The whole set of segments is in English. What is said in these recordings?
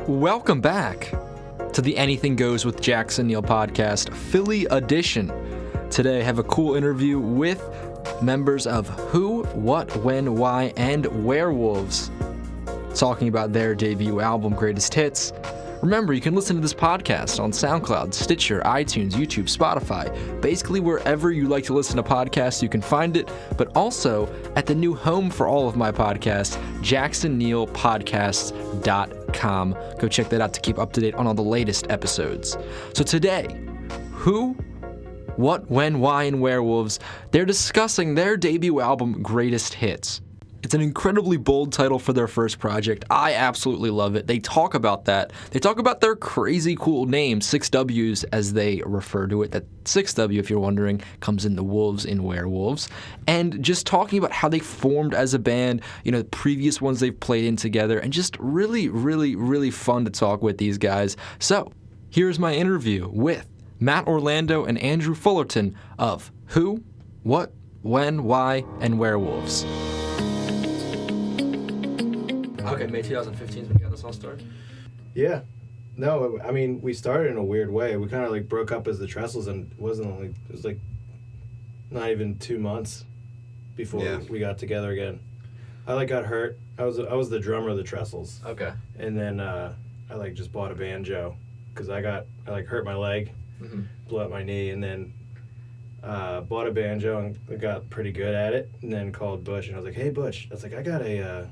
Welcome back to the Anything Goes with Jackson Neill podcast, Philly edition. Today I have a cool interview with members of Who, What, When, Why, and Werewolves, talking about their debut album, Greatest Hits. Remember, you can listen to this podcast on SoundCloud, Stitcher, iTunes, YouTube, Spotify, basically wherever you like to listen to podcasts, you can find it, but also at the new home for all of my podcasts, JacksonNeillPodcasts.com. Go check that out to keep up to date on all the latest episodes. So today, Who, What, When, Why, and Werewolves, they're discussing their debut album, Greatest Hits. It's an incredibly bold title for their first project. I absolutely love it. They talk about that. They talk about their crazy cool name, 6Ws as they refer to it. That 6W, if you're wondering, comes in the wolves in Werewolves. And just talking about how they formed as a band, the previous ones they've played in together, and just really, really, really fun to talk with these guys. So, here's my interview with Matt Orlando and Andrew Fullerton of Who, What, When, Why, and Werewolves. Okay, May 2015 is when you got this all started? Yeah. No, I mean, we started in a weird way. We kind of broke up as the Trestles, and it was not even 2 months before we got together again. I got hurt. I was the drummer of the Trestles. Okay. And then I just bought a banjo because I hurt my leg, blew out my knee, and then bought a banjo and got pretty good at it, and then called Butch, and I was like, "Hey Butch," I was like, "I got a."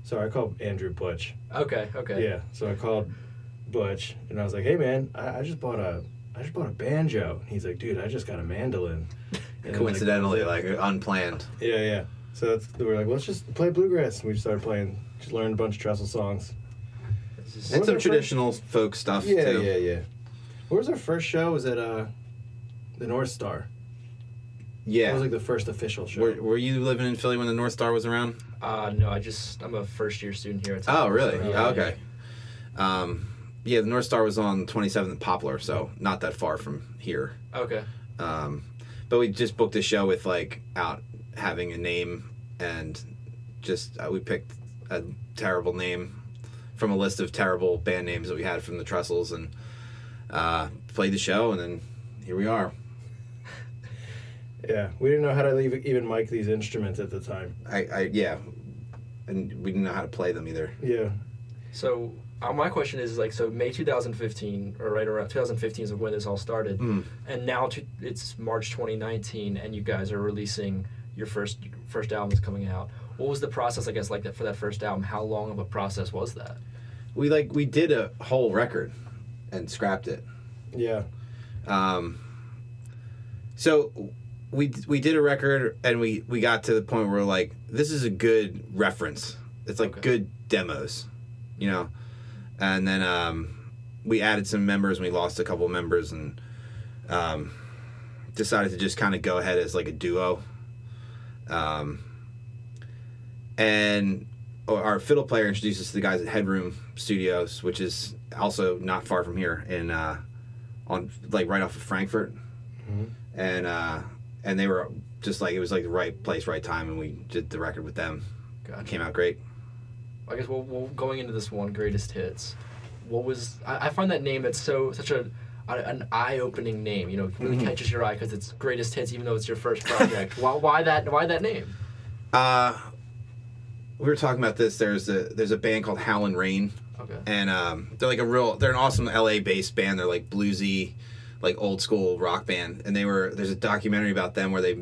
Sorry, I called Andrew Butch. Okay. Yeah, so I called Butch, and I was like, "Hey man, I just bought a banjo." And he's like, "Dude, I just got a mandolin." And coincidentally, unplanned. Yeah. So we're like, well, let's just play bluegrass, and we started playing. Just learned a bunch of Trestle songs. And some traditional folk stuff too. Yeah. Where was our first show? Was it the North Star? Yeah. That was the first official show. Were you living in Philly when the North Star was around? No, I'm a first-year student here at Oh, really? So, yeah, okay. The North Star was on 27th and Poplar, so not that far from here. Okay. But we just booked a show with, out having a name, and just we picked a terrible name from a list of terrible band names that we had from the Trestles, and played the show, and then here we are. Yeah, we didn't know how to even mic these instruments at the time. And we didn't know how to play them either. Yeah. So my question is so May 2015, or right around 2015 is when this all started, and now it's March 2019, and you guys are releasing your first album is coming out. What was the process, I guess, that for that first album? How long of a process was that? We did a whole record and scrapped it. Yeah. So we did a record, and we got to the point where we're like, this is a good reference. It's good demos, And then we added some members, and we lost a couple of members, and decided to just kind of go ahead as a duo. And our fiddle player introduced us to the guys at Headroom Studios, which is also not far from here, on right off of Frankfurt. Mm-hmm. And they were just it was the right place, right time, and we did the record with them. Gotcha. It came out great. I guess we'll going into this one, Greatest Hits. What was I find that name that's such an eye-opening name. It really catches your eye because it's Greatest Hits, even though it's your first project. Why that name? We were talking about this. There's a band called Howlin' Rain. Okay. And they're an awesome LA-based band. They're bluesy, old school rock band. And there's a documentary about them where they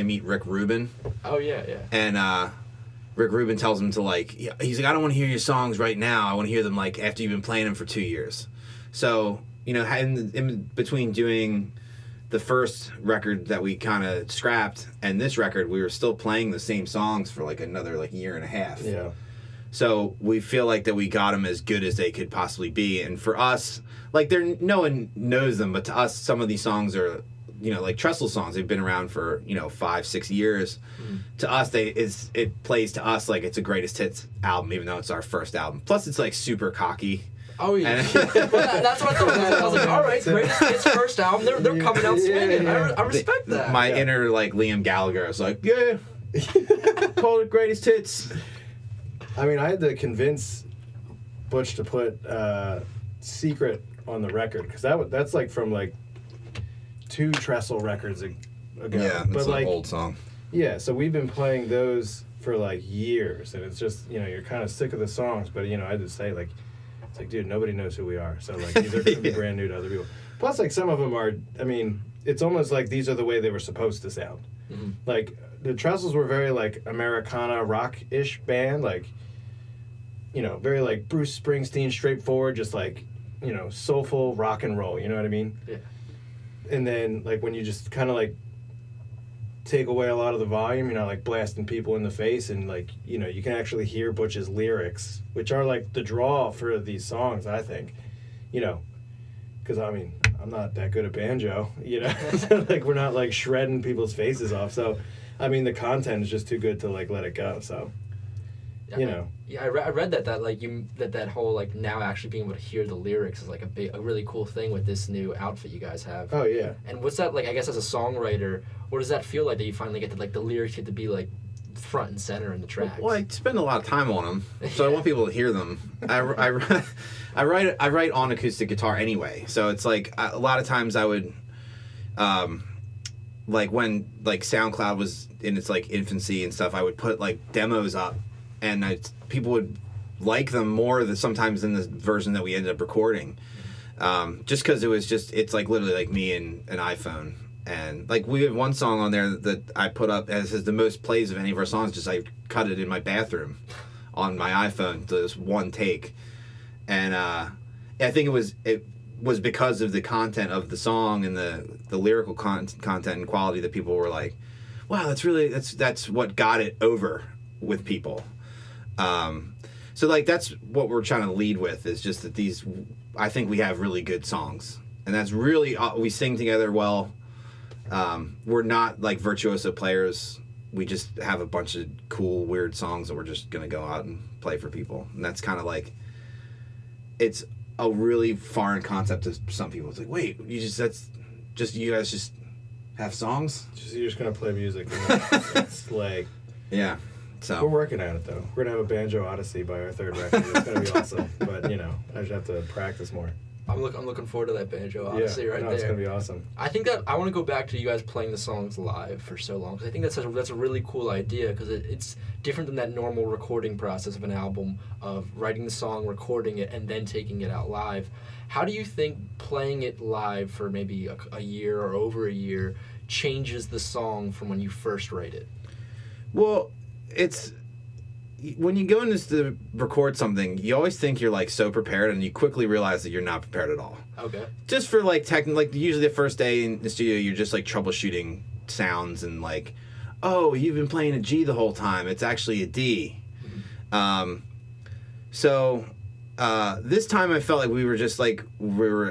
meet Rick Rubin. Oh yeah. And Rick Rubin tells them to he's I don't want to hear your songs right now. I want to hear them after you've been playing them for 2 years. So in between doing the first record that we kind of scrapped and this record, we were still playing the same songs for another year and a half. Yeah. So we feel that we got them as good as they could possibly be. And for us, no one knows them, but to us, some of these songs are, Trestle songs. They've been around for, 5-6 years. Mm-hmm. To us, it plays to us like it's a Greatest Hits album, even though it's our first album. Plus, it's super cocky. Oh yeah, that's what I thought. I was all right, Greatest Hits first album. They're coming out swinging. Yeah. I respect that. My inner Liam Gallagher is yeah, call it Greatest Hits. I mean, I had to convince Butch to put Secret on the record, because that's like from like 2 Trestle records ago. Yeah, it's an old song. Yeah, so we've been playing those for like years, and it's just, you're kind of sick of the songs, but I had to say, like, it's like, dude, nobody knows who we are, so like these are going to be brand new to other people. Plus, like, some of them are, it's almost like these are the way they were supposed to sound. Mm-hmm. Like, the Trestles were very like Americana rock-ish band, like, very like Bruce Springsteen, straightforward, just like, soulful rock and roll, you know what I mean? Yeah. And then, like, when you just kind of like take away a lot of the volume, you're not like blasting people in the face, and like, you can actually hear Butch's lyrics, which are like the draw for these songs, I think, because I'm not that good at banjo, so, like, we're not like shredding people's faces off, so the content is just too good to like let it go, so I read that like that whole like now actually being able to hear the lyrics is like a really cool thing with this new outfit you guys have. Oh yeah. And what's that like? I guess as a songwriter, what does that feel like that you finally get to like the lyrics get to be like front and center in the tracks? Well, I spend a lot of time on them, so I want people to hear them. I write on acoustic guitar anyway, so it's like a lot of times I would, like when like SoundCloud was in its like infancy and stuff, I would put like demos up, and people would like them more sometimes than the version that we ended up recording, just because it's like literally like me and an iPhone. And like we have one song on there that I put up as the most plays of any of our songs, just I cut it in my bathroom on my iPhone to this one take. And I think it was because of the content of the song and the lyrical content and quality that people were like, wow, that's what got it over with people. So like that's what we're trying to lead with, is just that I think we have really good songs, and that's really we sing together well. We're not like virtuoso players. We just have a bunch of cool, weird songs that we're just gonna go out and play for people, and that's kind of like, it's a really foreign concept to some people. It's like, wait, you guys just have songs? You're just gonna play music. It's like, yeah. So we're working at it though. We're gonna have a banjo odyssey by our 3rd record. It's gonna be awesome. But I just have to practice more. I'm looking forward to that banjo odyssey right there. It's gonna be awesome. I think that I want to go back to you guys playing the songs live for so long, because I think that's a really cool idea, because it's different than that normal recording process of an album, of writing the song, recording it, and then taking it out live. How do you think playing it live for maybe a year or over a year changes the song from when you first write it? Well, it's when you go in to record something, you always think you're like so prepared, and you quickly realize that you're not prepared at all. Okay. Just for like usually the first day in the studio, you're just like troubleshooting sounds and like, oh, you've been playing a G the whole time. It's actually a D. Mm-hmm. So this time I felt like we were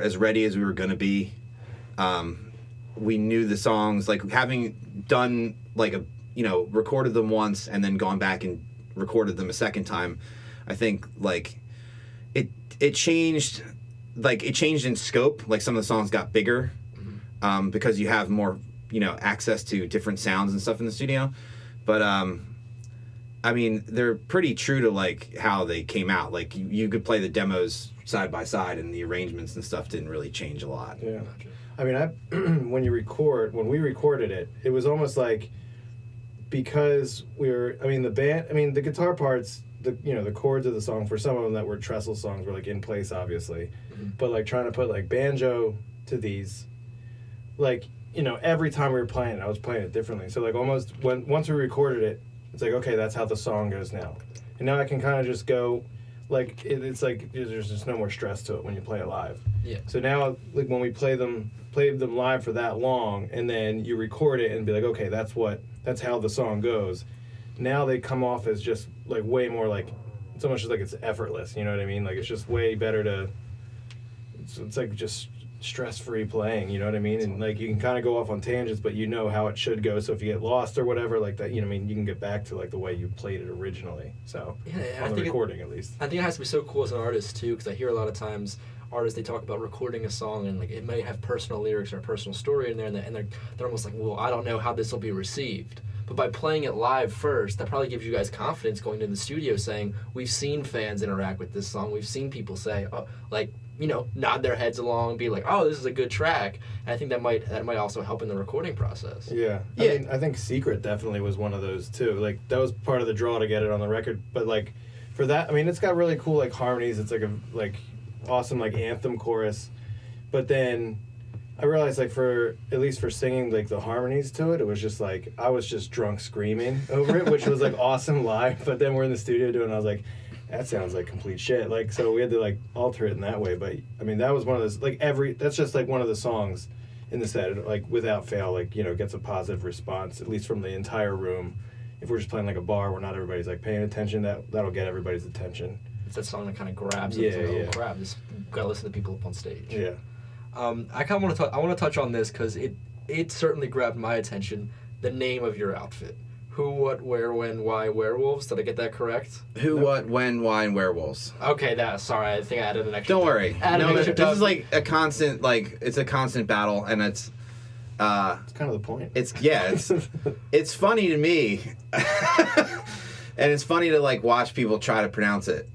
as ready as we were gonna be. We knew the songs, like having done like recorded them once and then gone back and recorded them a second time. I think like it changed in scope. Like some of the songs got bigger, because you have more access to different sounds and stuff in the studio. But they're pretty true to like how they came out. Like you could play the demos side by side, and the arrangements and stuff didn't really change a lot. Yeah. When we recorded it, it was almost like, because the guitar parts, the chords of the song, for some of them that were Trestle songs, were like in place, obviously. Mm-hmm. But like trying to put like banjo to these, like, every time we were playing it, I was playing it differently. So like almost once we recorded it, it's like, okay, that's how the song goes now. And now I can kind of just go, like, it's like there's just no more stress to it when you play it live. Yeah. So now, like, when we play them live for that long, and then you record it and be like, okay, that's how the song goes. Now they come off as just like way more like, it's almost just like it's effortless, you know what I mean? Like it's just way better it's like just stress-free playing, you know what I mean? And like you can kind of go off on tangents, but you know how it should go, so if you get lost or whatever like that, you can get back to like the way you played it originally. So on the recording at least. I think it has to be so cool as an artist too, because I hear a lot of times artists, they talk about recording a song and like it may have personal lyrics or a personal story in there, and they're almost like, well, I don't know how this will be received. But by playing it live first, that probably gives you guys confidence going into the studio saying, we've seen fans interact with this song. We've seen people say, oh, like, you know, nod their heads along, be like, oh, this is a good track. And I think that might also help in the recording process. Yeah. I mean, I think Secret definitely was one of those too. Like, that was part of the draw to get it on the record. But like, for that, I mean, it's got really cool like harmonies. It's like awesome like anthem chorus. But then I realized like at least for singing like the harmonies to it, it was just like I was just drunk screaming over it, which was like awesome live. But then we're in the studio doing it, and I was like, that sounds like complete shit. Like, so we had to like alter it in that way. But I mean, that was one of those like that's just like one of the songs in the set, like without fail, like, you know, gets a positive response, at least from the entire room. If we're just playing like a bar where not everybody's like paying attention, that'll get everybody's attention. It's that song that kind of grabs it. Yeah. Grab. Just gotta listen to people up on stage. Yeah. I kind of want to touch on this because it certainly grabbed my attention. The name of your outfit. Who, what, where, when, why, werewolves? Did I get that correct? Who, what, when, why, and werewolves. Okay, sorry. I think I added an extra. Don't worry. This dub. is like a constant, it's a constant battle, and it's kind of the point. It's funny to me, and it's funny to like watch people try to pronounce it,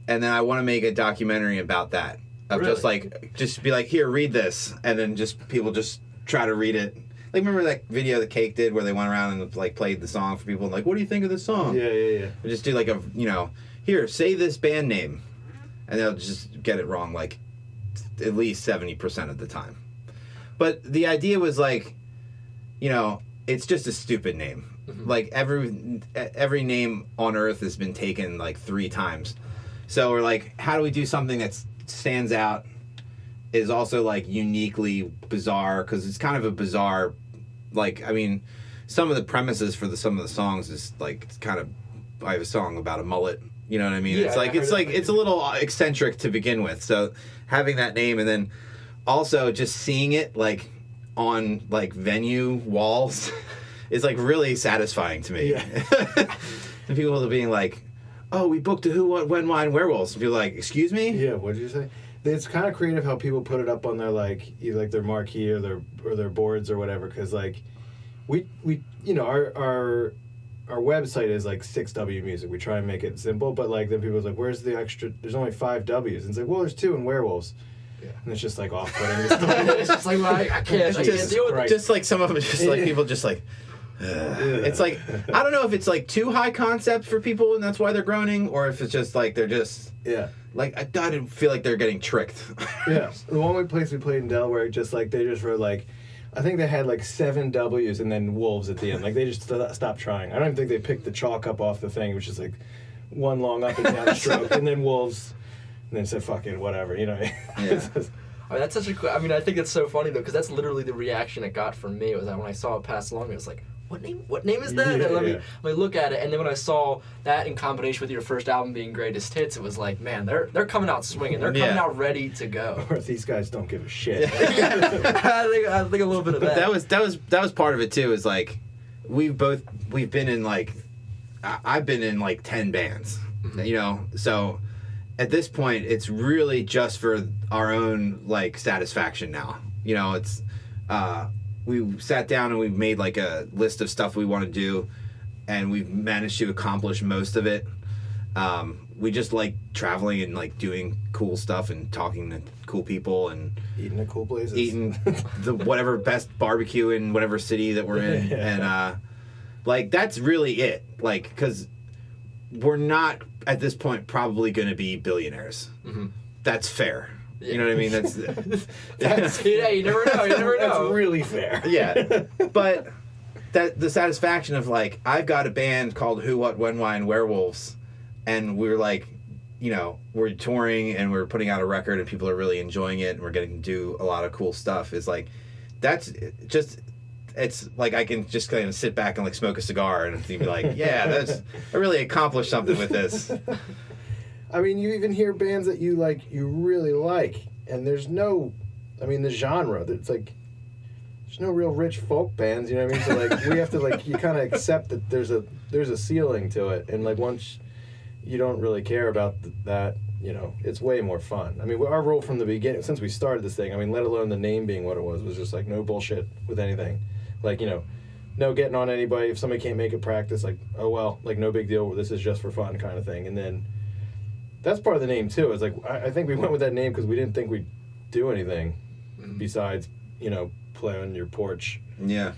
and then I want to make a documentary about that. Of really? just be like, here, read this, and then people just try to read it. Like, remember that video that Cake did where they went around and like played the song for people and like, what do you think of this song? Yeah. And just do like a, you know, here, say this band name, and they'll just get it wrong like at least 70% of the time. But the idea was like, you know, it's just a stupid name. Mm-hmm. Like every name on earth has been taken like 3 times. So we're like, how do we do something that stands out, is also like uniquely bizarre, because it's kind of a bizarre, like, I mean, some of the premises for some of the songs is like, it's kind of, I have a song about a mullet, you know what I mean? Yeah, it's a little eccentric to begin with. So having that name, and then also just seeing it like on like venue walls is like really satisfying to me. Yeah. And people being like, oh, we booked a Who, What, When, Why, and Werewolves. And people like, excuse me? Yeah, what did you say? It's kind of creative how people put it up on their like either like their marquee or their boards or whatever, because like we you know our website is like 6W Music. We try and make it simple, but like then people's like, where's the extra? There's only 5 W's, and it's like, well, there's 2 in Werewolves. Yeah. And it's just like off-putting. It's just like, well, I can't deal with it. Just like some of them, just like people just like. It's like, I don't know if it's like too high concept for people and that's why they're groaning, or if it's just like they're just like, I didn't feel like they're getting tricked. Yeah, the one place we played in Delaware, just like they just wrote like, I think they had like 7 W's and then wolves at the end. Like they just stopped trying. I don't even think they picked the chalk up off the thing. It was just like one long up and down stroke, and then wolves, and then said fucking whatever, you know. Yeah. I mean, that's such a. I mean, I think it's so funny though, because that's literally the reaction it got from me. Was that when I saw it pass along, it was like, What name is that? Yeah, and let me look at it. And then when I saw that in combination with your first album being Greatest Hits, it was like, man, they're coming out swinging. They're coming out ready to go. Or these guys don't give a shit. I think a little bit of that. That was part of it too. Is like we've been in like I've been in like 10 bands, you know. So at this point, it's really just for our own like satisfaction now. You know, it's. We sat down and we made like a list of stuff we want to do, and we've managed to accomplish most of it. We just like traveling and like doing cool stuff and talking to cool people and eating at cool places, eating the whatever best barbecue in whatever city that we're in. And like that's really it, like, because we're not at this point probably going to be billionaires. That's fair. You know what I mean? That's yeah, you never know. That's really fair. Yeah. But the satisfaction of like, I've got a band called Who, What, When, Why, and Werewolves, and we're like, you know, we're touring and we're putting out a record and people are really enjoying it and we're getting to do a lot of cool stuff. Is like, that's just, it's like I can just kind of sit back and like smoke a cigar and be like, yeah, I really accomplished something with this. I mean, you even hear bands that you really like, and there's no, I mean, the genre, it's like, there's no real rich folk bands, you know what I mean? So, like, we have to, like, you kind of accept that there's a ceiling to it, and, like, once you don't really care about that, you know, it's way more fun. I mean, our rule from the beginning, since we started this thing, I mean, let alone the name being what it was just, like, no bullshit with anything. Like, you know, no getting on anybody. If somebody can't make it practice, like, oh well, like no big deal. This is just for fun kind of thing. And then that's part of the name too. It's like I think we went with that name because we didn't think we'd do anything besides, you know, play on your porch. Yeah.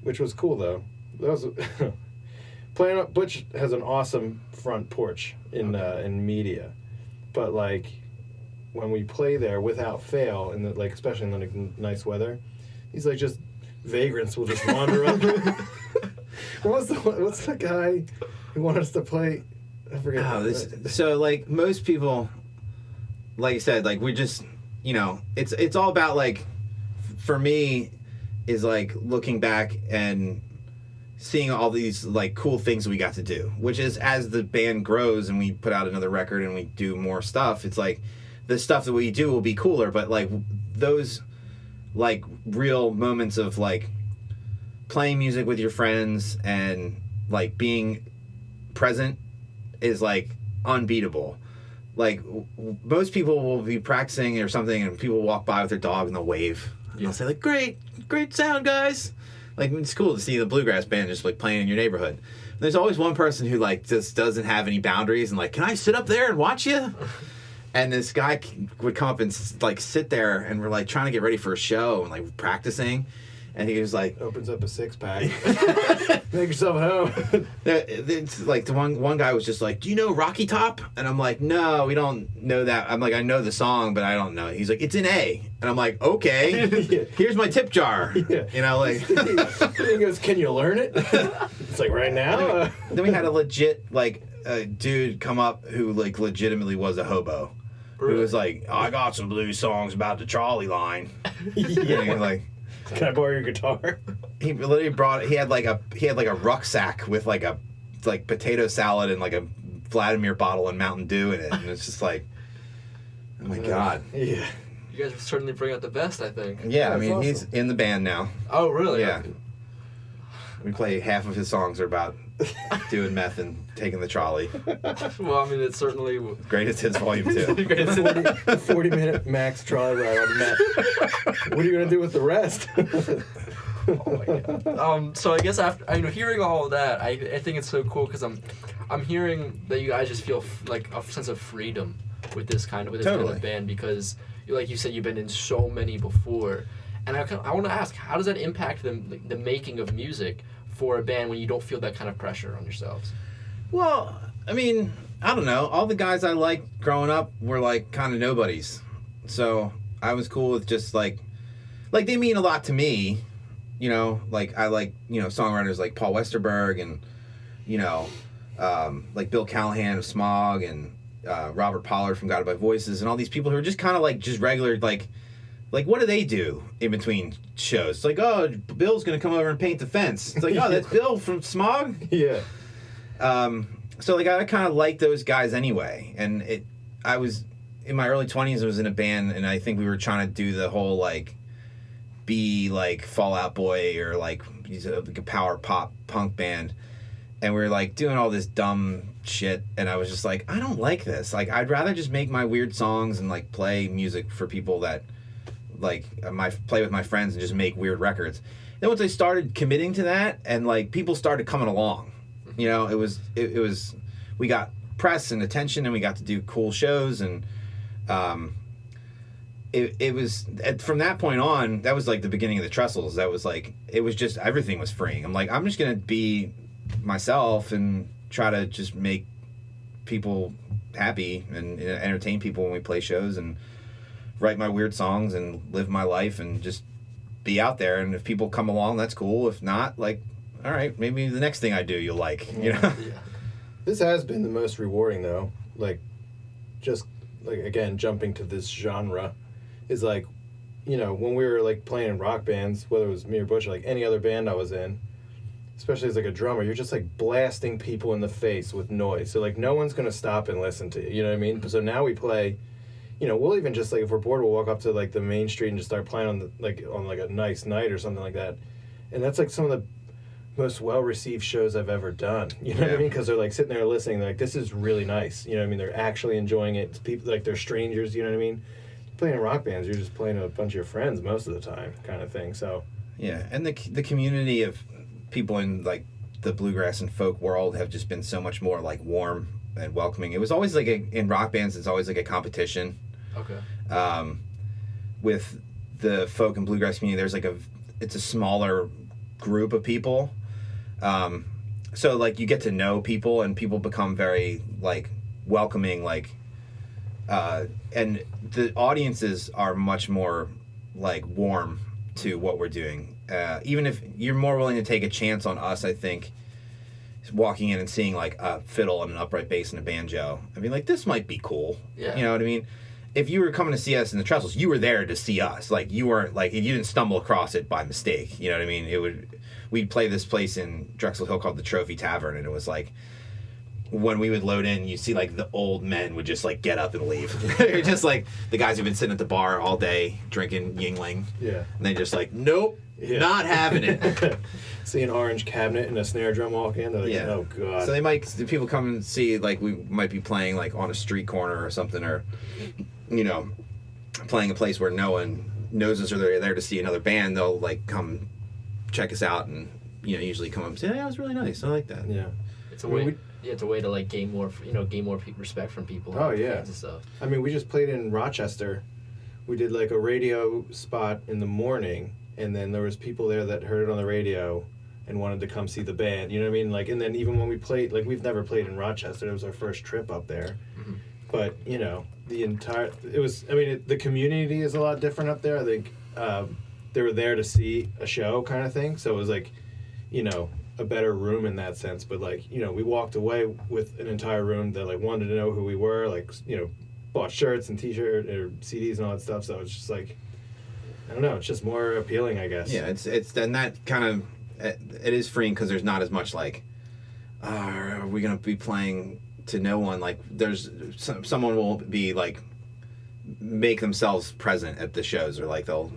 Which was cool though. That was playing up. Butch has an awesome front porch in media, but like when we play there without fail, and like especially in the nice weather, he's like just vagrants will just wander up. What's the guy who wanted us to play? I forget. Oh, so like most people, like you said, like we're just, you know, it's all about like, for me, is like looking back and seeing all these like cool things we got to do, which is as the band grows and we put out another record and we do more stuff, it's like the stuff that we do will be cooler, but like those like real moments of like playing music with your friends and like being present is like unbeatable. Like most people will be practicing or something and people walk by with their dog and they'll wave. And they'll say like, great sound, guys. Like it's cool to see the bluegrass band just like playing in your neighborhood. There's always one person who like just doesn't have any boundaries and like, can I sit up there and watch you? And this guy would come up and like sit there, and we're like trying to get ready for a show and like practicing, and he was like, opens up a 6-pack. Make yourself at home. It's like the one guy was just like, do you know Rocky Top? And I'm like, no, we don't know that. I'm like, I know the song, but I don't know. He's like, it's in A. And I'm like, okay, here's my tip jar. Yeah. You know, like. He goes, can you learn it? It's like right now. Then we had a legit like dude come up who like legitimately was a hobo. Really? Who was like, oh, I got some blues songs about the trolley line. Yeah. And like, can I borrow your guitar? He literally brought. He had like a rucksack with like a potato salad and like a Vladimir bottle and Mountain Dew in it, and it's just like, oh my god. Yeah. You guys certainly bring out the best, I think. Yeah, I mean awesome. He's in the band now. Oh really? Yeah. Okay. We play half of his songs are about doing meth and taking the trolley. Well, I mean, it's certainly Greatest Hits Volume 2. 40-minute max trolley ride on meth. What are you gonna do with the rest? Oh my god. So I guess after hearing all of that, I think it's so cool because I'm hearing that you guys just feel like a sense of freedom with this kind of band because, like you said, you've been in so many before, and I want to ask, how does that impact the making of music for a band when you don't feel that kind of pressure on yourselves? Well, I mean, I don't know. All the guys I liked growing up were like kind of nobodies, so I was cool with just like they mean a lot to me. You know, like I like, you know, songwriters like Paul Westerberg and, you know, like Bill Callahan of Smog and Robert Pollard from Guided by Voices and all these people who are just kind of like just regular, like what do they do in between shows? It's like, oh, Bill's going to come over and paint the fence. It's like, oh, that's Bill from Smog? Yeah. So like I kind of like those guys anyway. And I was in my early 20s, I was in a band and I think we were trying to do the whole like be like Fall Out Boy or like he's like a power pop punk band, and we were like doing all this dumb shit, and I was just like, I don't like this. Like I'd rather just make my weird songs and like play music for people that like play with my friends and just make weird records. Then once I started committing to that and like people started coming along, you know, it was we got press and attention and we got to do cool shows and It was from that point on, that was like the beginning of the Trestles. That was like, it was just, everything was freeing. I'm like, I'm just going to be myself and try to just make people happy and entertain people when we play shows and write my weird songs and live my life and just be out there. And if people come along, that's cool. If not, like, all right, maybe the next thing I do you'll like, you know? Yeah. This has been the most rewarding though. Like, just like, again, jumping to this genre is like, you know, when we were like playing in rock bands, whether it was me or Butch or like any other band I was in, especially as like a drummer, you're just like blasting people in the face with noise. So like no one's gonna stop and listen to you. You know what I mean? So now we play, you know, we'll even just like if we're bored, we'll walk up to like the main street and just start playing on a nice night or something like that. And that's like some of the most well-received shows I've ever done. You know what I mean? Because they're like sitting there listening. They're like, this is really nice. You know what I mean? They're actually enjoying it. It's people like they're strangers. You know what I mean? Playing in rock bands, you're just playing with a bunch of your friends most of the time, kind of thing. So Yeah, and the community of people in like the bluegrass and folk world have just been so much more like warm and welcoming. It was always like in rock bands, it's always like a competition. Okay. With the folk and bluegrass community, there's like it's a smaller group of people. So like you get to know people and people become very like welcoming, like and the audiences are much more like warm to what we're doing. Even if you're more willing to take a chance on us, I think walking in and seeing like a fiddle and an upright bass and a banjo, I mean like this might be cool. Yeah. You know what I mean? If you were coming to see us in the Trestles, you were there to see us. Like you weren't like you didn't stumble across it by mistake. You know what I mean? We'd play this place in Drexel Hill called the Trophy Tavern, and it was like when we would load in, you see like the old men would just like get up and leave. They're just like the guys who've been sitting at the bar all day drinking Yingling. Yeah. And they just like, nope, not having it. See an orange cabinet and a snare drum walk in, they're like, oh god. So the people come and see like we might be playing like on a street corner or something, or you know, playing a place where no one knows us or they're there to see another band. They'll like come check us out and you know usually come up and say, hey, that was really nice. I like that. Yeah. It's a way. It's a way to like gain more respect from people. Oh yeah. And stuff. I mean, we just played in Rochester. We did like a radio spot in the morning, and then there was people there that heard it on the radio and wanted to come see the band. You know what I mean? Like, and then even when we played, like we've never played in Rochester. It was our first trip up there. Mm-hmm. But you know, the community is a lot different up there. I think they were there to see a show kind of thing. So it was like, you know, a better room in that sense. But like, you know, we walked away with an entire room that like wanted to know who we were, like, you know, bought shirts and t-shirts or CDs and all that stuff. So it's just like, I don't know, it's just more appealing, I guess. Yeah, it's and that kind of it is freeing because there's not as much like, are we gonna be playing to no one? Like there's someone will be like make themselves present at the shows, or like they'll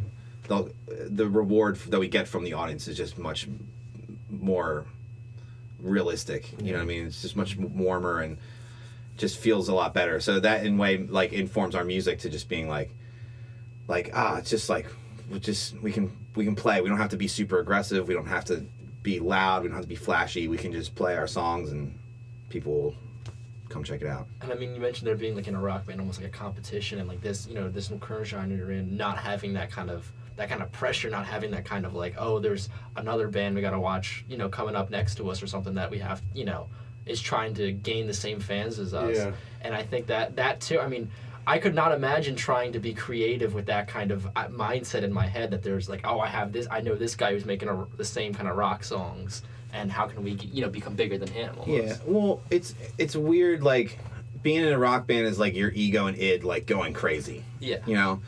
the reward that we get from the audience is just much more realistic. You know what I mean? It's just much warmer and just feels a lot better. So that in way like informs our music to just being like it's just like we can play. We don't have to be super aggressive. We don't have to be loud. We don't have to be flashy. We can just play our songs and people will come check it out. And I mean, you mentioned there being like in a rock band almost like a competition, and like this, you know, this new current genre you're in, not having that kind of pressure, not having that kind of like, oh, there's another band we gotta watch, you know, coming up next to us or something that we have, you know, is trying to gain the same fans as us. Yeah. And I think that too, I mean, I could not imagine trying to be creative with that kind of mindset in my head that there's like, oh, I know this guy who's making the same kind of rock songs, and how can we, you know, become bigger than him almost. Yeah, well, it's weird, like, being in a rock band is like your ego and id, like, going crazy. Yeah. You know?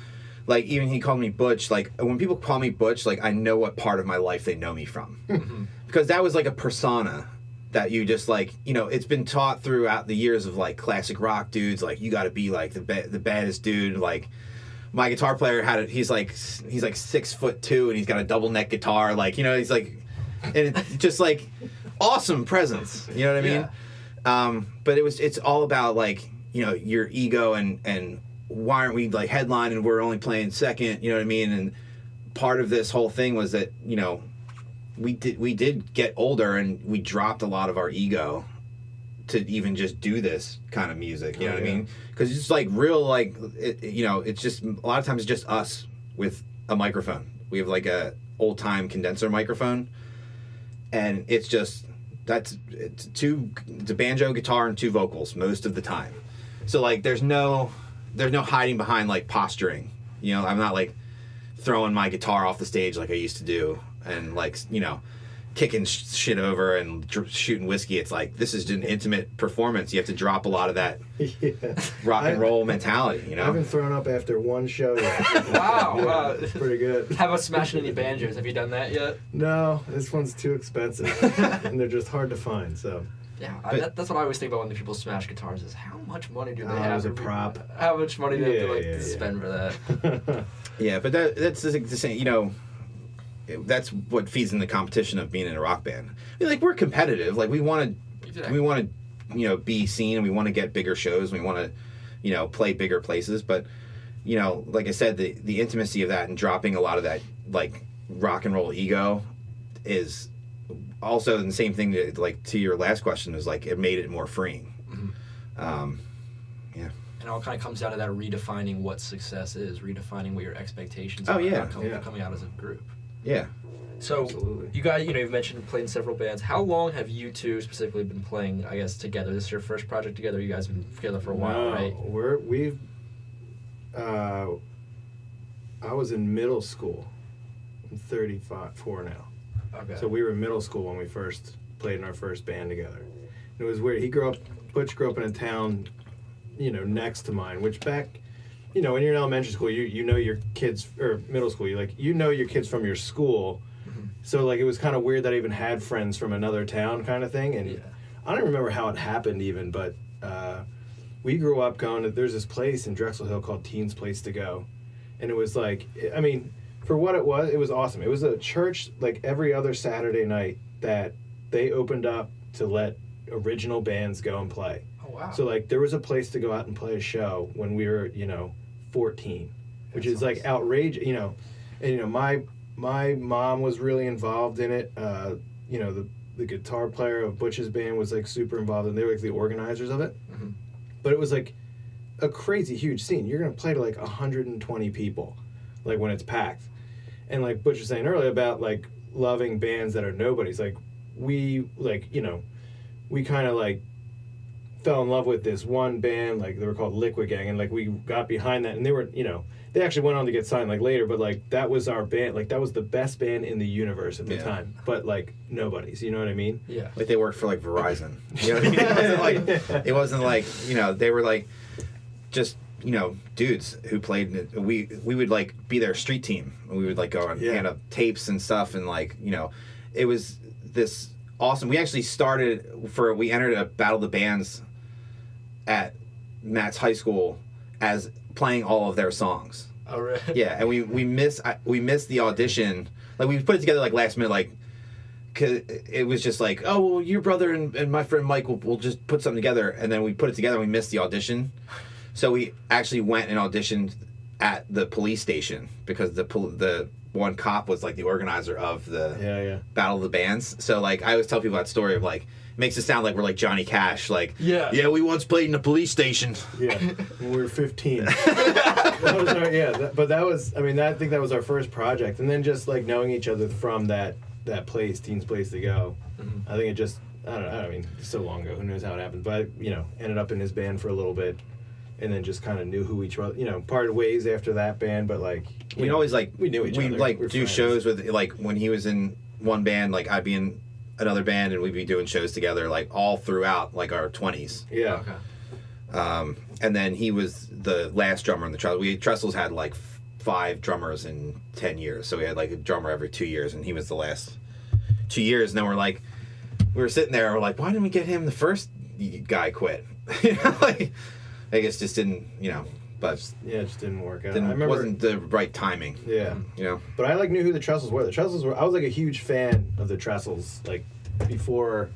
Like, even he called me Butch, like, when people call me Butch, like, I know what part of my life they know me from. Mm-hmm. Because that was like a persona that you just like, you know, it's been taught throughout the years of like classic rock dudes, like you got to be like the baddest dude. Like my guitar player he's like 6'2" and he's got a double neck guitar, like, you know, he's like, and it's just like awesome presence, you know what I mean? Yeah. But it's all about like, you know, your ego and why aren't we like headline and we're only playing second, you know what I mean? And part of this whole thing was that, you know, we did get older and we dropped a lot of our ego to even just do this kind of music, you know what I mean? Because it's like real, like, you know, it's just, a lot of times it's just us with a microphone. We have like a old time condenser microphone, and it's just, it's the banjo, guitar, and 2 vocals most of the time. So like there's no hiding behind like posturing, you know. I'm not like throwing my guitar off the stage like I used to do and like, you know, kicking shit over and shooting whiskey. It's like, this is an intimate performance. You have to drop a lot of that rock and roll mentality, you know? I haven't thrown up after one show yet. Wow. It's pretty good. How about smashing any banjos? Have you done that yet? No, this one's too expensive and they're just hard to find, so. Yeah, that's what I always think about when the people smash guitars is how much money do they have? As a prop. How much money do they have to spend for that? Yeah, but that's the same, you know, that's what feeds in the competition of being in a rock band. I mean, like, we're competitive. Like, we want to, you know, be seen, and we want to get bigger shows, and we want to, you know, play bigger places. But, you know, like I said, the intimacy of that and dropping a lot of that, like, rock and roll ego is also the same thing that, like, to your last question, is like it made it more freeing. Yeah. And it all kind of comes down to that redefining what success is, redefining what your expectations are. Oh, yeah. Coming out as a group. Yeah. So, Absolutely. you guys, you've mentioned playing in several bands. How long have you two specifically been playing, I guess, together? This is your first project together? You guys have been together for a while, right? I was in middle school. I'm 34 now. Okay. So we were in middle school when we first played in our first band together. It was weird. Butch grew up in a town, next to mine, which back, when you're in elementary school, you know your kids, or middle school, you know your kids from your school. So, like, it was kind of weird that I even had friends from another town kind of thing. And I don't remember how it happened even, but we grew up going to, there's this place in Drexel Hill called Teen's Place to Go. And it was like, I mean, for what it was awesome. It was a church, like, every other Saturday night that they opened up to let original bands go and play. Oh, wow. So, like, there was a place to go out and play a show when we were, 14, which is, like, outrageous, And, my mom was really involved in it. The guitar player of Butch's band was, like, super involved, and they were, like, the organizers of it. Mm-hmm. But it was, like, a crazy huge scene. You're going to play to, like, 120 people, like, when it's packed. And, like Butch was saying earlier about, like, loving bands that are nobodies. Like, we kind of, like, fell in love with this one band, like, they were called Liquid Gang, and, like, we got behind that, and they were, they actually went on to get signed, like, later, but, like, that was our band, like, that was the best band in the universe at the time, but, like, nobody's, you know what I mean? Yeah. Like, they worked for, like, Verizon. You know what I mean? It wasn't like, they were, like, just, dudes who played. We would, like, be their street team. We would, like, go and hand up tapes and stuff, and, like, it was this awesome. We actually we entered a Battle of the Bands at Matt's high school as playing all of their songs. Oh, really? Yeah, and we missed the audition. Like, we put it together, like, last minute, like, cause it was just like, oh, well, your brother and my friend Mike will just put something together, and then we put it together and we missed the audition. So we actually went and auditioned at the police station because the one cop was, like, the organizer of the Battle of the Bands. So, like, I always tell people that story of, like, makes it sound like we're like Johnny Cash, like, yeah, we once played in a police station. Yeah, when we were 15. But that was, I think that was our first project, and then just, like, knowing each other from that place, Teen's Place to Go. I think it just, I don't know, I mean, so long ago, who knows how it happened, but, ended up in his band for a little bit, and then just kind of knew who each other, parted ways after that band, but, like, we always, like, we knew each other. We'd, like, We're do friends. shows with, like, when he was in one band, like, I'd be in another band, and we'd be doing shows together, like, all throughout, like, our 20s. Yeah. Okay. And then he was the last drummer in the Trestles. Trestles had, like, 5 drummers in 10 years, so we had, like, a drummer every 2 years, and he was the last 2 years. And then we were sitting there, and we're like, why didn't we get him? The first guy quit. Like, I guess just didn't, but Yeah, it just didn't work out. it wasn't the right timing. Yeah. But I, like, knew who the Trestles were. I was, like, a huge fan of the Trestles, like, before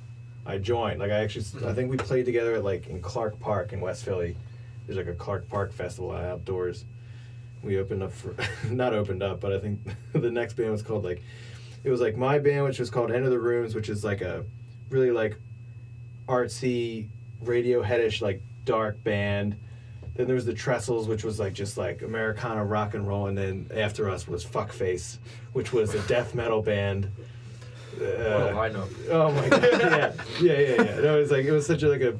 I joined. Like, I think we played together at, like, in Clark Park in West Philly. There's, like, a Clark Park festival outdoors. We opened up for, not opened up, but I think the next band was called, like, it was, like, my band, which was called Enter the Rooms, which is, like, a really, like, artsy, Radioheadish, like, dark band. Then there was the Trestles, which was, like, just, like, Americana rock and roll, and then after us was Fuckface, which was a death metal band. What a lineup. Oh my god! Yeah. No, it was such a, like, a.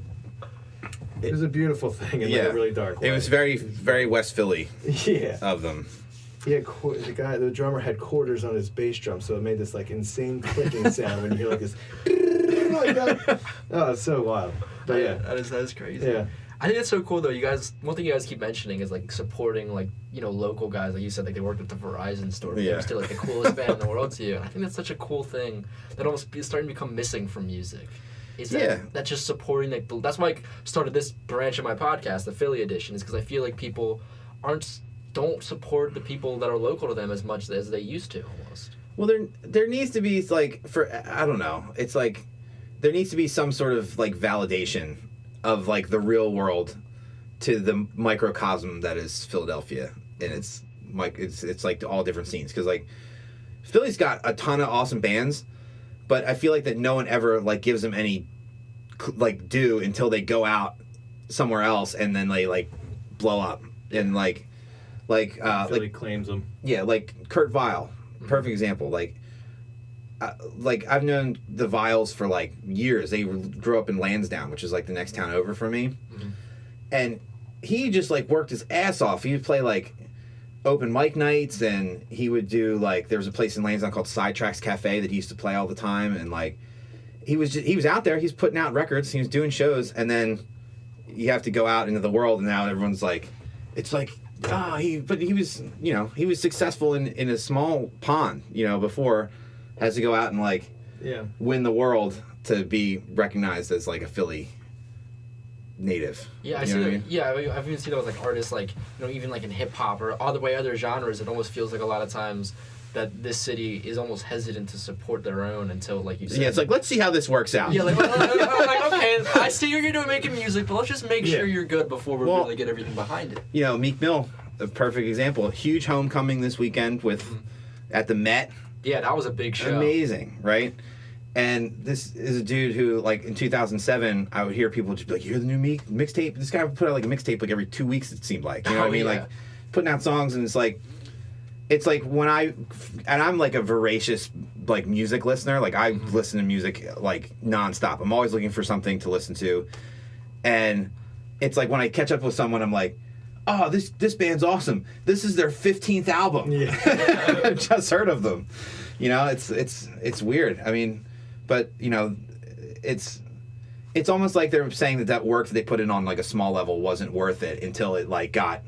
It was a beautiful thing in, like, a really dark way. It was very, very West Philly. Yeah. Of them. Yeah, the drummer had quarters on his bass drum, so it made this, like, insane clicking sound when you hear, like, this. Like that. Oh, it's so wild. But yeah, that is crazy. Yeah. I think it's so cool though. You guys, one thing you guys keep mentioning is, like, supporting, like, local guys. Like you said, like, they worked at the Verizon store. Yeah. They're still, like, the coolest band in the world to you. And I think that's such a cool thing that almost is starting to become missing from music. Is that just supporting, like, that's why I started this branch of my podcast, the Philly edition, is because I feel like people don't support the people that are local to them as much as they used to, almost. Well, there needs to be, like, I don't know. It's like there needs to be some sort of, like, validation of, like, the real world to the microcosm that is Philadelphia, and it's like all different scenes, because, like, Philly's got a ton of awesome bands, but I feel like that no one ever like gives them any like due until they go out somewhere else and then they like blow up and like Philly claims them. Yeah, like Kurt Vile, perfect example. Like I've known the Viles for like years. They grew up in Lansdowne, which is like the next town over from me, and he just like worked his ass off. He would play like open mic nights, and he would do like there was a place in Lansdowne called Sidetracks Cafe that he used to play all the time, and like he was out there. He's putting out records. He was doing shows, and then you have to go out into the world, and now everyone's like, it's like. He was, he was successful in a small pond, before has to go out and like win the world to be recognized as like a Philly native. Yeah, I see that. I mean? Yeah, I've even seen that with like artists like, even like in hip hop or other genres. It almost feels like a lot of times that this city is almost hesitant to support their own until, like you said. Yeah, it's like, let's see how this works out. Yeah, like okay, I see you're doing making music, but let's just make sure you're good before we really get everything behind it. Meek Mill, a perfect example. Huge homecoming this weekend at the Met. Yeah, that was a big show. Amazing, right? And this is a dude who, like, in 2007, I would hear people just be like, you hear the new Meek mixtape? This guy would put out, like, a mixtape, like, every 2 weeks, it seemed like. You know what I mean? Yeah. Like, putting out songs, and it's like when I'm like a voracious like music listener. Like I listen to music like nonstop. I'm always looking for something to listen to, and it's like when I catch up with someone, I'm like, oh, this band's awesome. This is their 15th album. Yeah. I've just heard of them. It's weird. I mean, but it's almost like they're saying that work that they put in on like a small level wasn't worth it until it like got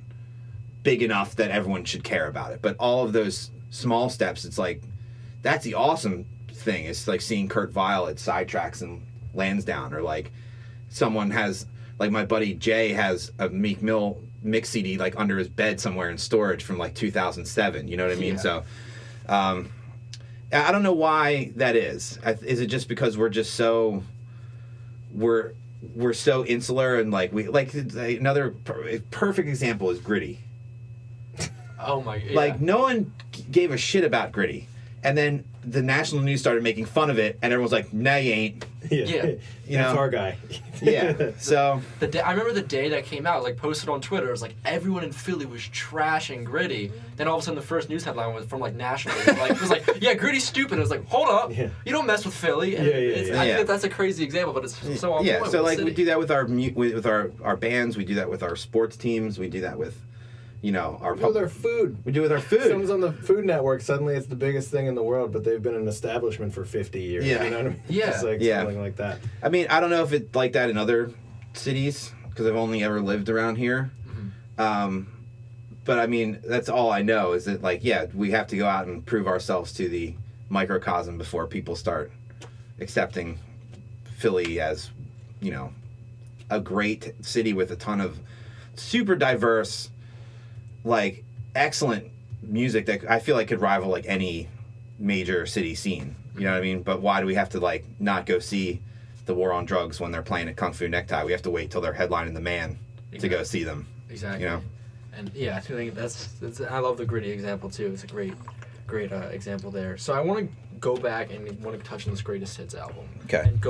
big enough that everyone should care about it. But all of those small steps, it's like, that's the awesome thing. It's like seeing Kurt Vile at Sidetracks in Lansdowne, or like someone has, like my buddy Jay has a Meek Mill mix CD like under his bed somewhere in storage from like 2007. You know what I mean? Yeah. So I don't know why that is. Is it just because we're just so we're so insular, and like we like another perfect example is Gritty. Oh my! Yeah. Like no one gave a shit about Gritty, and then the national news started making fun of it, and everyone's like, "Nah, you ain't." Yeah, that's our guy. Yeah. So I remember the day that came out, like posted on Twitter. It was like everyone in Philly was trashing Gritty. Then all of a sudden, the first news headline was from like national. It was like, "Yeah, Gritty's stupid." It was like, "Hold up, you don't mess with Philly." And I think that's a crazy example, but it's so on point. Yeah. So like we do that with our bands. We do that with our sports teams. We do that with. We do with our food. We do with our food. Someone's on the Food Network. Suddenly, it's the biggest thing in the world, but they've been an establishment for 50 years. Yeah. You know what I mean? Yeah. It's like something like that. I mean, I don't know if it's like that in other cities because I've only ever lived around here. Mm-hmm. But I mean, that's all I know is that like, we have to go out and prove ourselves to the microcosm before people start accepting Philly as, a great city with a ton of super diverse, like excellent music that I feel like could rival like any major city scene. You know what I mean? But why do we have to like not go see the War on Drugs when they're playing at Kung Fu Necktie? We have to wait till they're headlining the Man to go see them. Exactly. And I think that's I love the Gritty example too. It's a great example there. So I want to go back and want to touch on this Greatest Hits album. Okay. And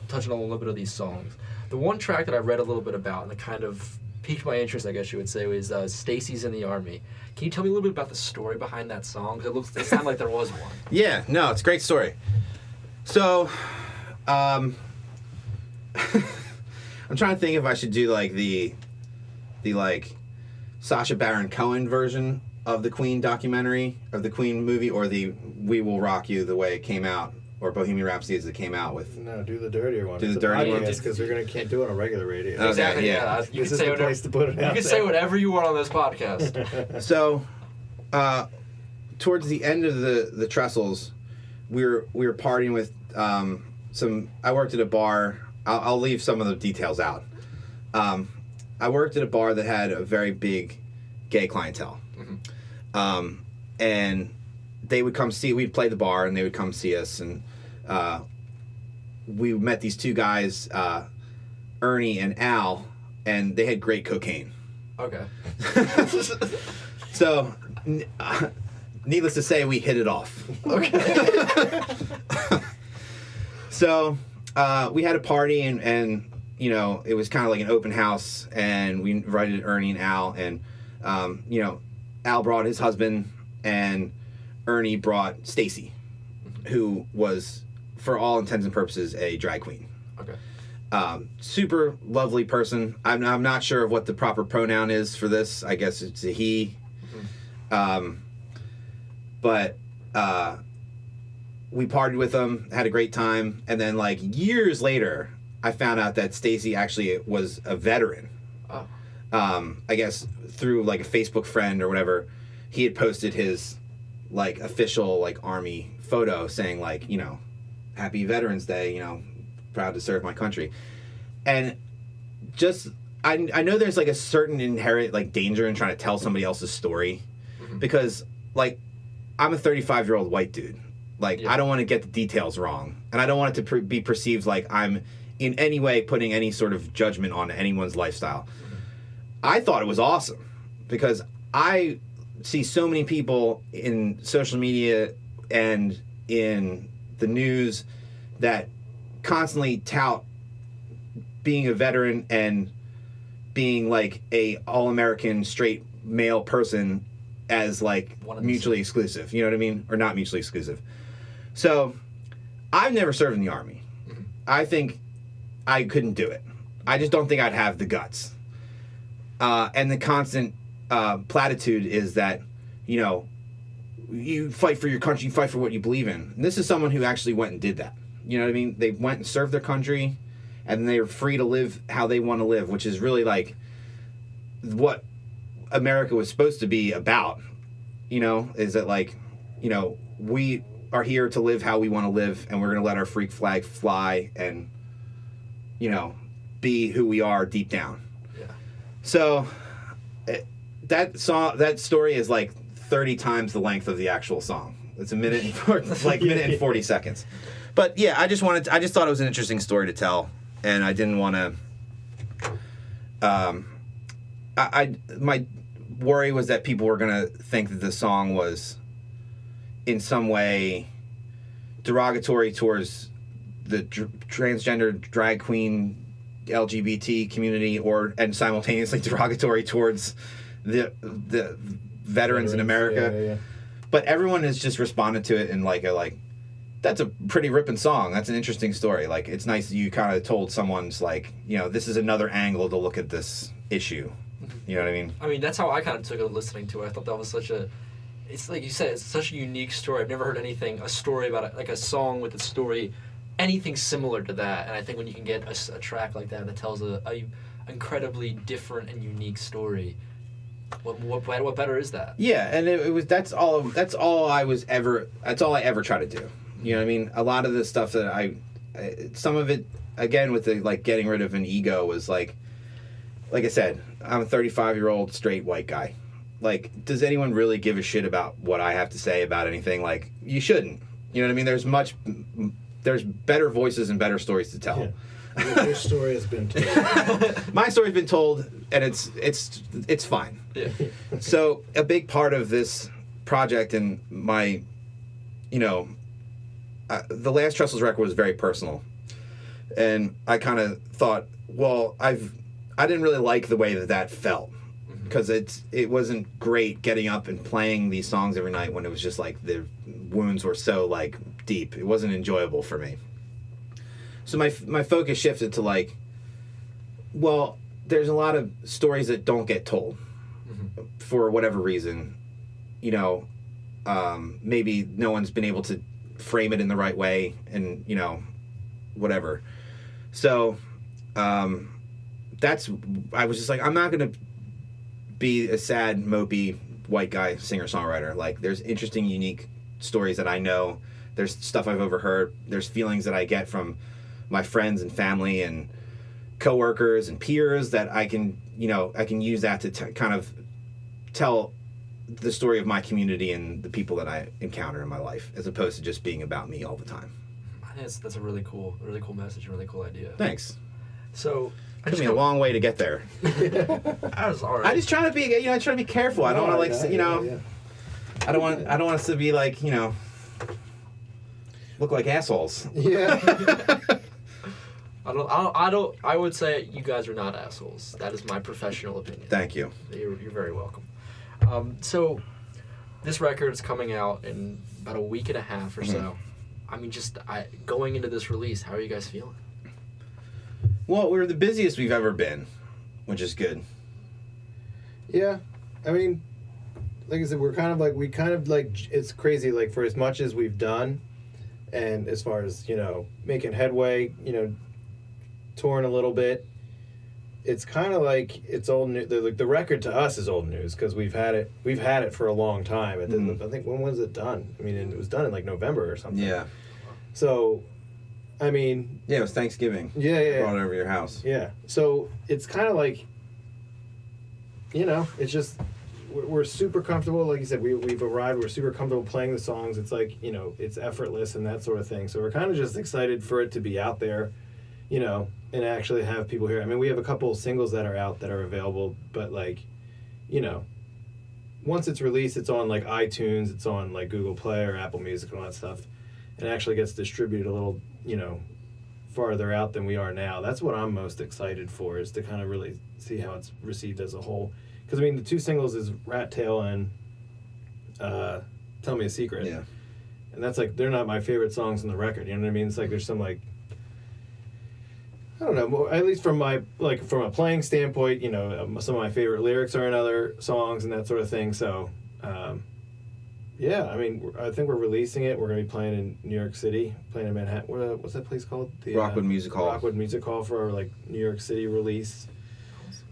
touch on a little bit of these songs. The one track that I read a little bit about and that kind of piqued my interest, I guess you would say, was Stacy's in the Army. Can you tell me a little bit about the story behind that song? Because it sounded like there was one. Yeah, no, it's a great story. So, I'm trying to think if I should do like the like Sacha Baron Cohen version of the Queen documentary, of the Queen movie, or the We Will Rock You the way it came out, or Bohemian Rhapsody as it came out with. No, do the dirtier one. Do the dirty one. Because can't do it on regular radio. Okay, exactly. Yeah. You can say whatever. To put it you can say whatever you want on this podcast. So, towards the end of the Trestles, we were partying with some. I worked at a bar. I'll leave some of the details out. I worked at a bar that had a very big gay clientele, and they would come see. We'd play the bar, and they would come see us, and we met these two guys, Ernie and Al, and they had great cocaine. Okay. So, needless to say, we hit it off. Okay. So we had a party, and you know, it was kind of like an open house, and we invited Ernie and Al, and you know, Al brought his husband, and Ernie brought Stacy, who was, for all intents and purposes, a drag queen. Okay. Super lovely person. I'm not sure of what the proper pronoun is for this. I guess it's a he. But we partied with them, had a great time, and then like years later, I found out that Stacy actually was a veteran. Oh. I guess through like a Facebook friend or whatever, he had posted his like official like Army photo saying like, you know, Happy Veterans Day, you know, proud to serve my country. And just I know there's like a certain inherent like danger in trying to tell somebody else's story, because like I'm a 35-year-old white dude. Like, I don't want to get the details wrong, and I don't want it to be perceived like I'm in any way putting any sort of judgment on anyone's lifestyle. I thought it was awesome because I see so many people in social media and in the news that constantly tout being a veteran and being like a all-American straight male person as like mutually exclusive, you know what I mean? Or not mutually exclusive. So I've never served in the Army. I think I couldn't do it. I just don't think I'd have the guts. And the constant platitude is that, you know, you fight for your country, you fight for what you believe in. And this is someone who actually went and did that. You know what I mean? They went and served their country, and they were free to live how they want to live, which is really like what America was supposed to be about. You know, is that like, you know, we are here to live how we want to live, and we're going to let our freak flag fly and, you know, be who we are deep down. Yeah. So that story is like 30 times the length of the actual song. It's a minute and minute and 40 seconds. But yeah, I just thought it was an interesting story to tell, and I didn't want to. My worry was that people were gonna think that the song was in some way derogatory towards the transgender drag queen LGBT community, and simultaneously derogatory towards the veterans in America. Yeah. But everyone has just responded to it in like that's a pretty ripping song. That's an interesting story. Like, it's nice that you kind of told someone's like, you know, this is another angle to look at this issue. You know what I mean? I mean, that's how I kind of took it listening to it. I thought that was it's like you said, it's such a unique story. I've never heard a story about it, like a song with a story, anything similar to that. And I think when you can get a track like that tells a incredibly different and unique story, what better is that? Yeah, and that's all I ever try to do. You know what I mean? A lot of the stuff that some of it, again, with the like getting rid of an ego, was like I said, I'm a 35-year-old straight white guy. Like, does anyone really give a shit about what I have to say about anything? Like, you shouldn't. You know what I mean? There's better voices and better stories to tell. Yeah. Your story has been told. My story's been told, and it's fine. Yeah. So a big part of this project and my, you know, the last Trestles record was very personal, and I kind of thought, well, I didn't really like the way that felt, because it wasn't great getting up and playing these songs every night when it was just like the wounds were so like deep. It wasn't enjoyable for me. So my focus shifted to like, well, there's a lot of stories that don't get told for whatever reason. You know, maybe no one's been able to frame it in the right way, and, you know, whatever. So I was just like, I'm not going to be a sad, mopey white guy singer-songwriter. Like, there's interesting, unique stories that I know. There's stuff I've overheard. There's feelings that I get from my friends and family and coworkers and peers that I can use that to kind of tell the story of my community and the people that I encounter in my life, as opposed to just being about me all the time. I think that's a really cool message, a really cool idea. Thanks. So it took me a long way to get there. I was all right. I just try to be, I try to be careful. I don't want to I don't want us to be like, look like assholes. Yeah. I would say you guys are not assholes. That is my professional opinion. Thank you. You're very welcome. So this record is coming out in about a week and a half or so. I mean, going into this release, how are you guys feeling? Well, we're the busiest we've ever been, which is good. Yeah. I mean, like I said, it's crazy, like, for as much as we've done, and as far as, making headway, touring a little bit, it's kind of like it's old news. The record to us is old news because we've had it for a long time. I think, when was it done? I mean, it was done in like November or something. Yeah. So, I mean. Yeah, it was Thanksgiving. Yeah. Brought it over your house. Yeah. So it's kind of like, it's just we're super comfortable. Like you said, we've arrived. We're super comfortable playing the songs. It's like, it's effortless and that sort of thing. So we're kind of just excited for it to be out there, and actually have people hear. I mean, we have a couple of singles that are out that are available, but like, once it's released, it's on like iTunes, it's on like Google Play or Apple Music and all that stuff, and it actually gets distributed a little, farther out than we are now. That's what I'm most excited for, is to kind of really see how it's received as a whole. Because I mean, the two singles is Rat Tail and Tell Me a Secret. Yeah. And that's like, they're not my favorite songs on the record. You know what I mean? It's like there's some like, I don't know, at least from a playing standpoint, some of my favorite lyrics are in other songs and that sort of thing. So, yeah, I mean, I think we're releasing it. We're going to be playing in New York City, playing in Manhattan. What's that place called? The Rockwood Music Hall. Rockwood Music Hall for our like New York City release.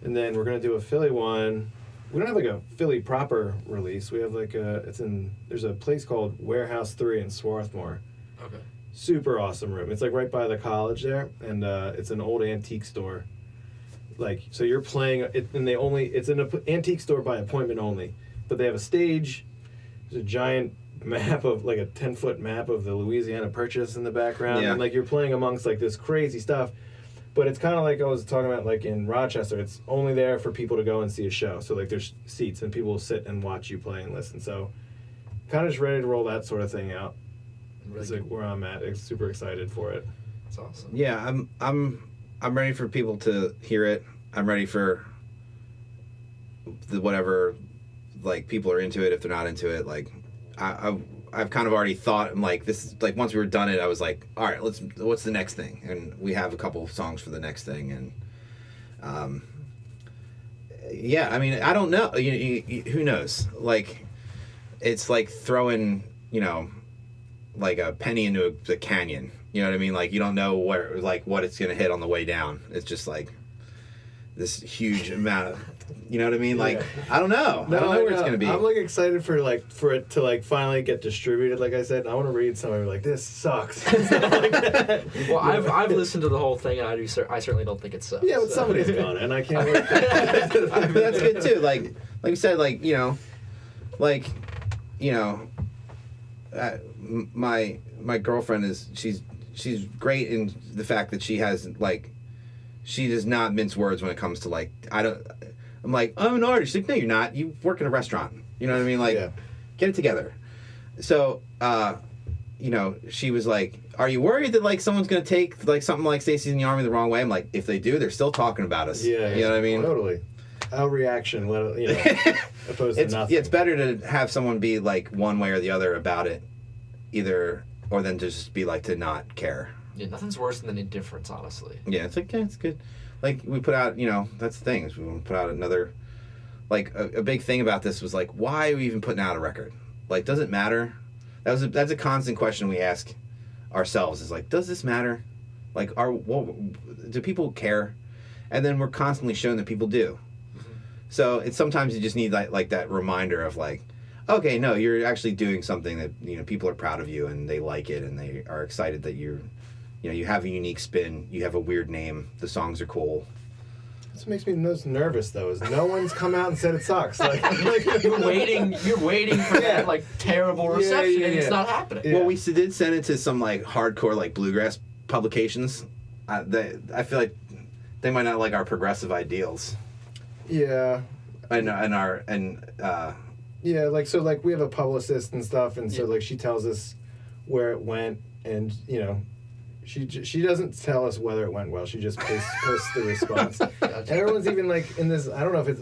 And then we're going to do a Philly one. We don't have like a Philly proper release. We have like there's a place called Warehouse 3 in Swarthmore. Okay. Super awesome room. It's like right by the college there, and it's an old antique store. Like, so you're playing it, and it's an antique store by appointment only, but they have a stage. There's a giant map of like a 10-foot map of the Louisiana Purchase in the background, and like you're playing amongst like this crazy stuff. But it's kind of like I was talking about, like in Rochester, it's only there for people to go and see a show. So like there's seats and people will sit and watch you play and listen. So kind of just ready to roll that sort of thing out. That's like where I'm at. I'm super excited for it. That's awesome. Yeah, I'm ready for people to hear it. I'm ready for whatever, like, people are into it. If they're not into it, like, I've kind of already thought, I'm like, this is like, once we were done it, I was like, all right, what's the next thing? And we have a couple of songs for the next thing, and yeah, I mean, I don't know. Who knows? Like, it's like throwing, like a penny into the canyon. You know what I mean? Like, you don't know where, like, what it's gonna hit on the way down. It's just like this huge amount of, you know what I mean? Like, I don't know. I don't know where it's gonna be. I'm like excited for it to like finally get distributed. Like I said, I want to read somewhere like, this sucks. Stuff like that. Well, I've listened to the whole thing, and I certainly don't think it sucks. Yeah, but somebody's gone, and I can't wait. But that's good too. Like you said, my girlfriend is she's great in the fact that she has, like, she does not mince words when it comes to, like, I'm like, oh, I'm an artist. She's like, no, you're not. You work in a restaurant. You know what I mean? Like, Get it together. So, she was like, are you worried that, like, someone's going to take, like, something like Stacy's in the Army the wrong way? I'm like, if they do, they're still talking about us. Yeah. You know what I mean? Totally. Our reaction, opposed to nothing. Yeah, it's better to have someone be, like, one way or the other about it, or than to just be, like, to not care. Yeah, nothing's worse than indifference, honestly. Yeah, it's like, yeah, it's good. Like, we put out, that's the thing, is we want to put out another, like, a big thing about this was, like, why are we even putting out a record? Like, does it matter? That's a constant question we ask ourselves, is like, does this matter? Like, do people care? And then we're constantly shown that people do. Mm-hmm. So it's sometimes you just need like that reminder of, like, okay, no, you're actually doing something that, people are proud of you and they like it and they are excited that you have a unique spin, you have a weird name, the songs are cool. That's what makes me most nervous, though, is no one's come out and said it sucks. Like you're waiting for that, like, terrible reception, and it's not happening. Yeah. Well, we did send it to some, like, hardcore, like, bluegrass publications. I feel like they might not like our progressive ideals. Yeah. And Yeah, like, so, like, we have a publicist and stuff, and so, like, she tells us where it went, and, you know, she doesn't tell us whether it went well. She just posts the response. And everyone's even, like, in this, I don't know if it's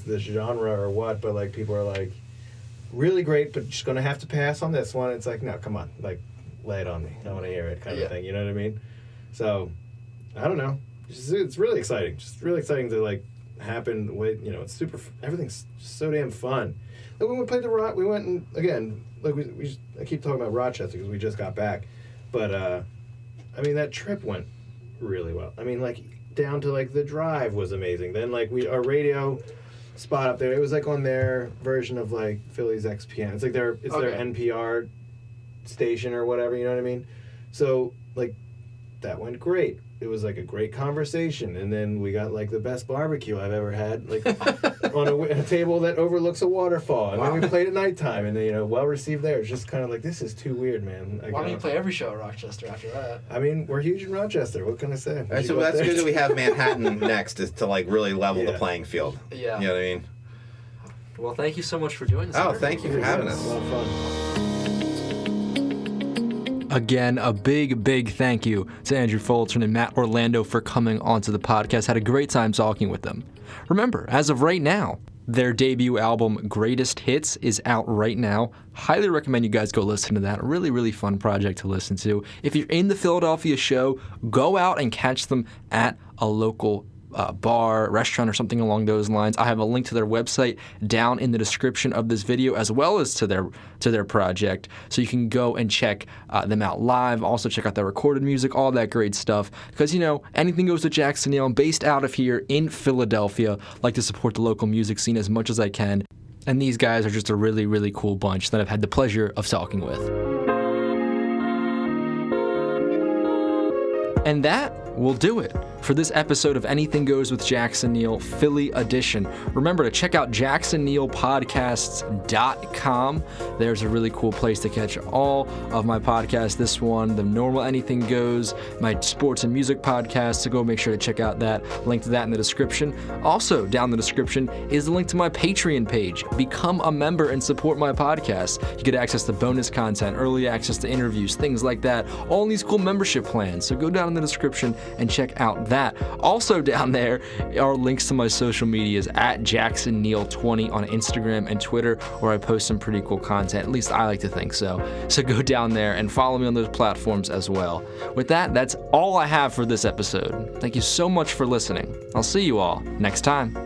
this genre or what, but, like, people are, like, really great, but just going to have to pass on this one. It's like, no, come on, like, lay it on me. I want to hear it kind of thing, you know what I mean? So, I don't know. It's really exciting. Just really exciting to, like, happen with, you know, it's super, everything's just so damn fun. Like, when we played the rock, we went and, again, like, I keep talking about Rochester because we just got back, but, I mean, that trip went really well. I mean, like, down to, like, the drive was amazing. Then, like, our radio spot up there, it was, like, on their version of, like, Philly's XPN. It's, like, their NPR station or whatever, you know what I mean? So, like, that went great. It was, like, a great conversation. And then we got, like, the best barbecue I've ever had, like, on a table that overlooks a waterfall. And then we played at nighttime, and, you know, well received there. It's just kind of like, this is too weird, man. Why don't you play every show at Rochester after that? I mean, we're huge in Rochester. What can I say? So that's good that we have Manhattan next to, like, really level the playing field. Yeah. You know what I mean? Well, thank you so much for doing this. Oh, thank you for having us. A lot of fun. Again, a big thank you to Andrew Fullerton and Matt Orlando for coming onto the podcast. Had a great time talking with them. Remember, as of right now, their debut album, Greatest Hits, is out right now. Highly recommend you guys go listen to that. A really fun project to listen to. If you're in the Philadelphia show, go out and catch them at a local bar, restaurant, or something along those lines. I have a link to their website down in the description of this video, as well as to their project, so you can go and check them out live. Also check out their recorded music, all that great stuff. Because, you know, anything goes with Jackson Neill. I'm based out of here in Philadelphia. Like to support the local music scene as much as I can. And these guys are just a really cool bunch that I've had the pleasure of talking with. And that will do it for this episode of Anything Goes with Jackson Neill, Philly edition. Remember to check out jacksonneillpodcasts.com. There's a really cool place to catch all of my podcasts. This one, the normal Anything Goes, my sports and music podcast. So go make sure to check out that. Link to that in the description. Also, down in the description is the link to my Patreon page. Become a member and support my podcast. You get access to bonus content, early access to interviews, things like that. All these cool membership plans. So go down in the description and check out that. Also down there are links to my social medias at JacksonNeil20 on Instagram and Twitter, where I post some pretty cool content. At least I like to think so. So go down there and follow me on those platforms as well. With that, that's all I have for this episode. Thank you so much for listening. I'll see you all next time.